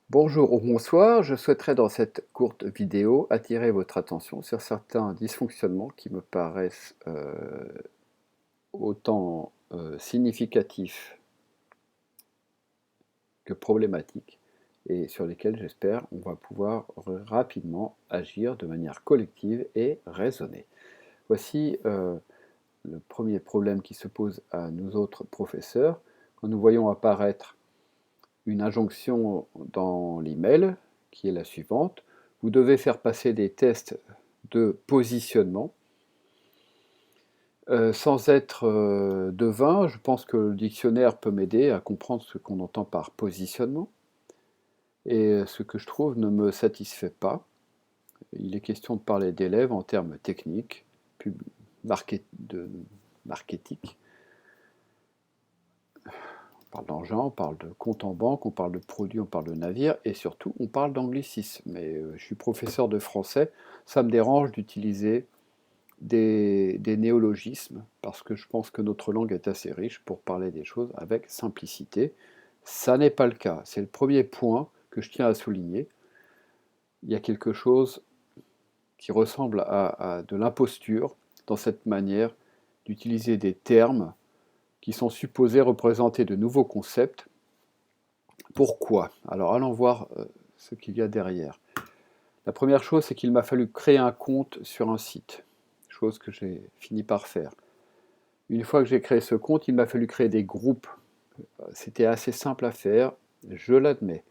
Bonjour ou bonsoir, je souhaiterais dans cette courte vidéo attirer votre attention sur certains dysfonctionnements qui me paraissent autant significatifs que problématiques et sur lesquels j'espère on va pouvoir rapidement agir de manière collective et raisonnée. Voici le premier problème qui se pose à nous autres professeurs quand nous voyons apparaître une injonction dans l'email qui est la suivante. Vous devez faire passer des tests de positionnement. Sans être devin, je pense que le dictionnaire peut m'aider à comprendre ce qu'on entend par positionnement. Et ce que je trouve ne me satisfait pas. Il est question de parler d'élèves en termes techniques, de marketing. On parle d'engin, on parle de compte en banque, on parle de produits, on parle de navire, et surtout on parle d'anglicisme. Mais je suis professeur de français, ça me dérange d'utiliser des néologismes, parce que je pense que notre langue est assez riche pour parler des choses avec simplicité. Ça n'est pas le cas. C'est le premier point que je tiens à souligner. Il y a quelque chose qui ressemble à de l'imposture dans cette manière d'utiliser des termes qui sont supposés représenter de nouveaux concepts. Pourquoi? Alors allons voir ce qu'il y a derrière. La première chose, c'est qu'il m'a fallu créer un compte sur un site, chose que j'ai fini par faire. Une fois que j'ai créé ce compte, il m'a fallu créer des groupes. C'était assez simple à faire, je l'admets.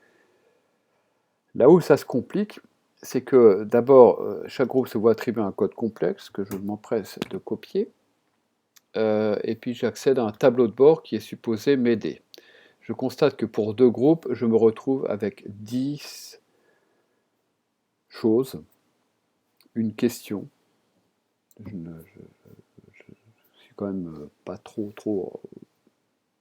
Là où ça se complique, c'est que d'abord, chaque groupe se voit attribuer un code complexe que je m'empresse de copier, et puis j'accède à un tableau de bord qui est supposé m'aider. Je constate que pour deux groupes, je me retrouve avec 10 choses, une question. Je suis quand même pas trop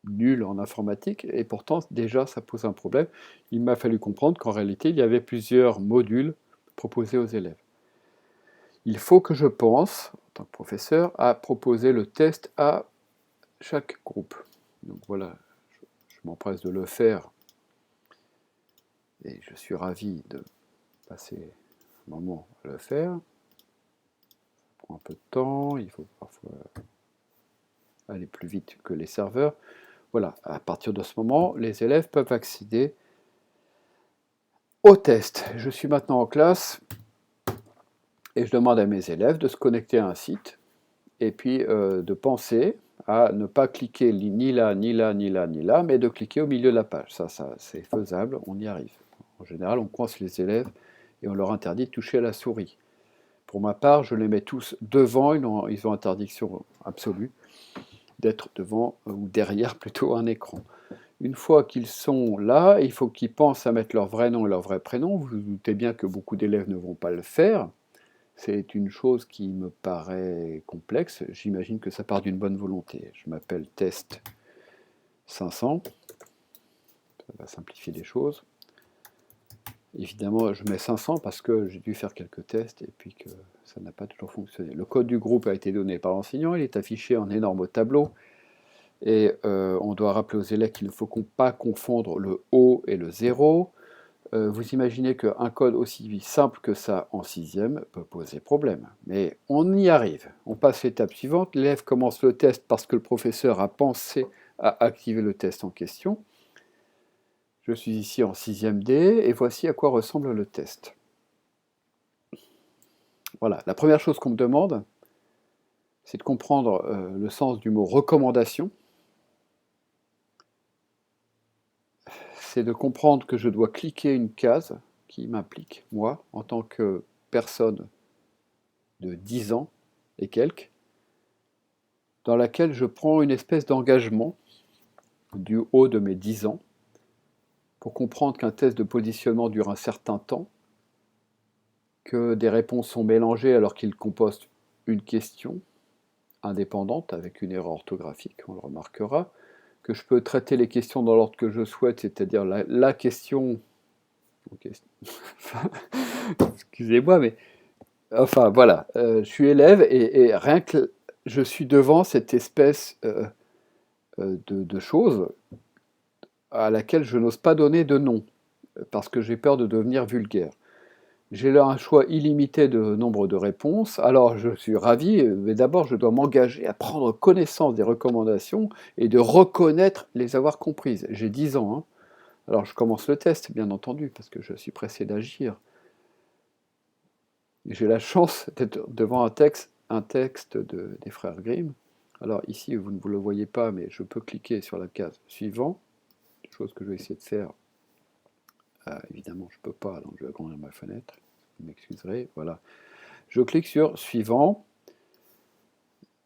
nul en informatique, et pourtant déjà ça pose un problème. Il m'a fallu comprendre qu'en réalité il y avait plusieurs modules proposés aux élèves. Il faut que je pense, en tant que professeur, à proposer le test à chaque groupe. Donc voilà, je m'empresse de le faire, et je suis ravi de passer un moment à le faire. Ça prend un peu de temps, il faut parfois aller plus vite que les serveurs. Voilà, à partir de ce moment, les élèves peuvent accéder au test. Je suis maintenant en classe et je demande à mes élèves de se connecter à un site et puis de penser à ne pas cliquer ni là, ni là, ni là, ni là, mais de cliquer au milieu de la page. Ça c'est faisable, on y arrive. En général, on coince les élèves et on leur interdit de toucher à la souris. Pour ma part, je les mets tous devant, ils ont interdiction absolue d'être devant ou derrière plutôt un écran. Une fois qu'ils sont là, il faut qu'ils pensent à mettre leur vrai nom et leur vrai prénom. Vous vous doutez bien que beaucoup d'élèves ne vont pas le faire. C'est une chose qui me paraît complexe. J'imagine que ça part d'une bonne volonté. Je m'appelle Test 500. Ça va simplifier les choses. Évidemment, je mets 500 parce que j'ai dû faire quelques tests et puis que ça n'a pas toujours fonctionné. Le code du groupe a été donné par l'enseignant. Il est affiché en énorme tableau. Et on doit rappeler aux élèves qu'il ne faut pas confondre le O et le 0. Vous imaginez qu'un code aussi simple que ça en sixième peut poser problème. Mais on y arrive. On passe l'étape suivante. L'élève commence le test parce que le professeur a pensé à activer le test en question. Je suis ici en 6e D et voici à quoi ressemble le test. Voilà, la première chose qu'on me demande, c'est de comprendre le sens du mot recommandation. C'est de comprendre que je dois cliquer une case qui m'implique, moi, en tant que personne de 10 ans et quelques, dans laquelle je prends une espèce d'engagement du haut de mes 10 ans pour comprendre qu'un test de positionnement dure un certain temps, que des réponses sont mélangées alors qu'il compose une question indépendante avec une erreur orthographique, on le remarquera, que je peux traiter les questions dans l'ordre que je souhaite, c'est-à-dire la question... Excusez-moi, mais... Enfin, voilà, je suis élève et rien que je suis devant cette espèce de chose à laquelle je n'ose pas donner de nom. parce que j'ai peur de devenir vulgaire. J'ai là un choix illimité de nombre de réponses, alors je suis ravi, mais d'abord je dois m'engager à prendre connaissance des recommandations et de reconnaître les avoir comprises. J'ai 10 ans, hein. Alors je commence le test, bien entendu, parce que je suis pressé d'agir. J'ai la chance d'être devant un texte des frères Grimm. Alors ici, vous ne vous le voyez pas, mais je peux cliquer sur la case suivant, chose que je vais essayer de faire. Évidemment, je ne peux pas, donc je vais agrandir ma fenêtre. Vous m'excuserez, voilà. Je clique sur suivant,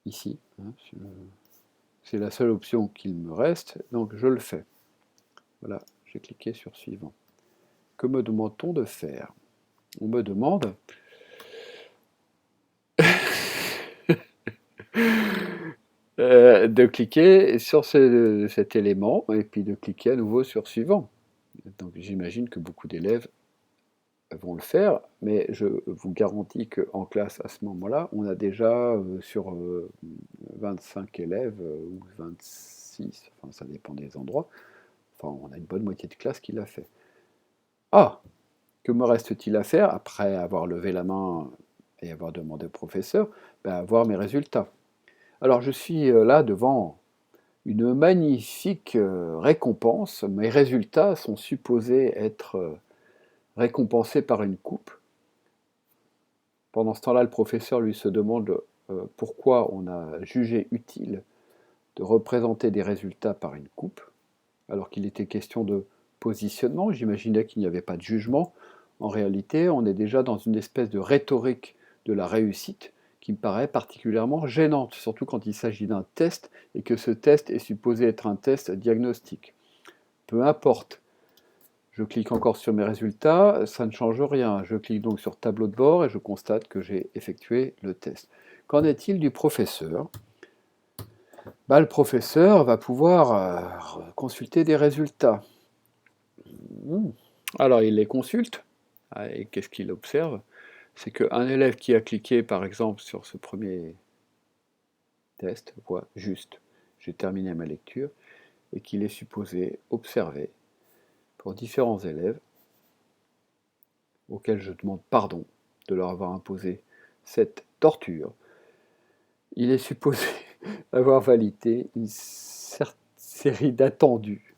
ici. Hein, c'est la seule option qu'il me reste, donc je le fais. Voilà, j'ai cliqué sur suivant. Que me demande-t-on de faire? On me demande de cliquer sur cet élément et puis de cliquer à nouveau sur suivant. Donc j'imagine que beaucoup d'élèves vont le faire, mais je vous garantis qu'en classe à ce moment-là, on a déjà sur 25 élèves ou 26, enfin ça dépend des endroits, enfin on a une bonne moitié de classe qui l'a fait. Ah, que me reste-t-il à faire après avoir levé la main et avoir demandé au professeur? Ben, avoir mes résultats. Alors je suis là devant une magnifique récompense. Mes résultats sont supposés être récompensés par une coupe. Pendant ce temps-là, le professeur lui se demande pourquoi on a jugé utile de représenter des résultats par une coupe, alors qu'il était question de positionnement. J'imaginais qu'il n'y avait pas de jugement. En réalité, on est déjà dans une espèce de rhétorique de la réussite qui me paraît particulièrement gênante, surtout quand il s'agit d'un test et que ce test est supposé être un test diagnostique. Peu importe. Je clique encore sur mes résultats, ça ne change rien. Je clique donc sur tableau de bord et je constate que j'ai effectué le test. Qu'en est-il du professeur? Le professeur va pouvoir consulter des résultats. Alors il les consulte, et qu'est-ce qu'il observe? C'est qu'un élève qui a cliqué par exemple sur ce premier test voit juste, j'ai terminé ma lecture, et qu'il est supposé observer pour différents élèves auxquels je demande pardon de leur avoir imposé cette torture. Il est supposé avoir validé une série d'attendus.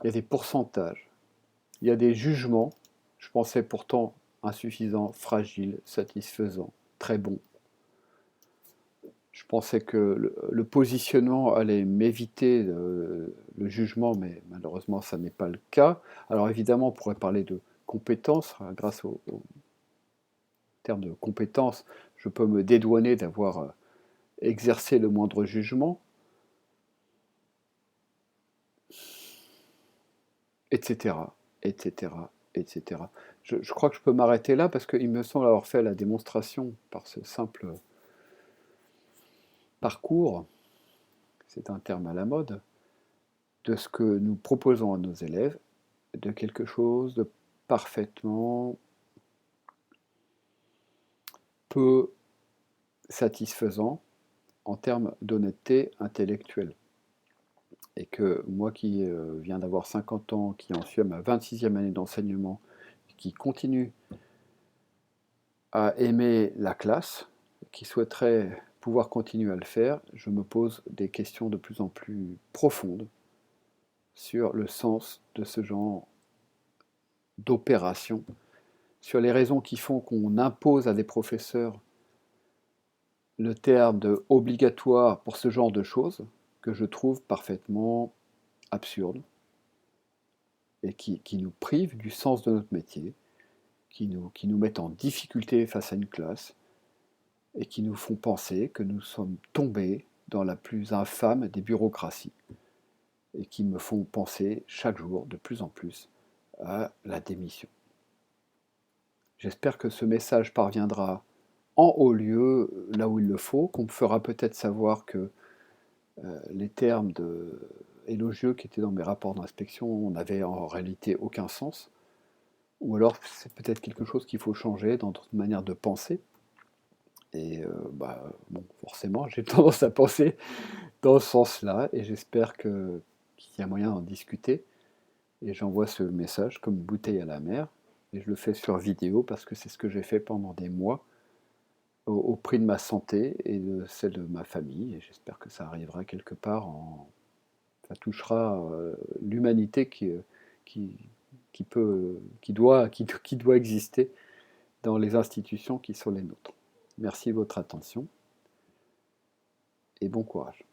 Il y a des pourcentages, il y a des jugements, je pensais pourtant insuffisant, fragile, satisfaisant, très bon. Je pensais que le positionnement allait m'éviter le jugement, mais malheureusement, ça n'est pas le cas. Alors évidemment, on pourrait parler de compétences. Grâce au terme de compétences, je peux me dédouaner d'avoir exercé le moindre jugement, etc., etc., etc. Je crois que je peux m'arrêter là parce qu'il me semble avoir fait la démonstration par ce simple parcours, c'est un terme à la mode, de ce que nous proposons à nos élèves, de quelque chose de parfaitement peu satisfaisant en termes d'honnêteté intellectuelle. Et que moi qui viens d'avoir 50 ans, qui en suis à ma 26e année d'enseignement, qui continue à aimer la classe, qui souhaiterait pouvoir continuer à le faire, je me pose des questions de plus en plus profondes sur le sens de ce genre d'opération, sur les raisons qui font qu'on impose à des professeurs le terme de obligatoire pour ce genre de choses, que je trouve parfaitement absurde, et qui nous privent du sens de notre métier, qui nous mettent en difficulté face à une classe, et qui nous font penser que nous sommes tombés dans la plus infâme des bureaucraties, et qui me font penser chaque jour de plus en plus à la démission. J'espère que ce message parviendra en haut lieu, là où il le faut, qu'on me fera peut-être savoir que les termes élogieux qui étaient dans mes rapports d'inspection n'avaient en réalité aucun sens, ou alors c'est peut-être quelque chose qu'il faut changer dans notre manière de penser. Et bon, forcément, j'ai tendance à penser dans ce sens-là, et j'espère qu'il y a moyen d'en discuter et j'envoie ce message comme une bouteille à la mer, et je le fais sur vidéo parce que c'est ce que j'ai fait pendant des mois au prix de ma santé et de celle de ma famille, et j'espère que ça arrivera quelque part ça touchera l'humanité qui, qui doit exister dans les institutions qui sont les nôtres. Merci de votre attention et bon courage.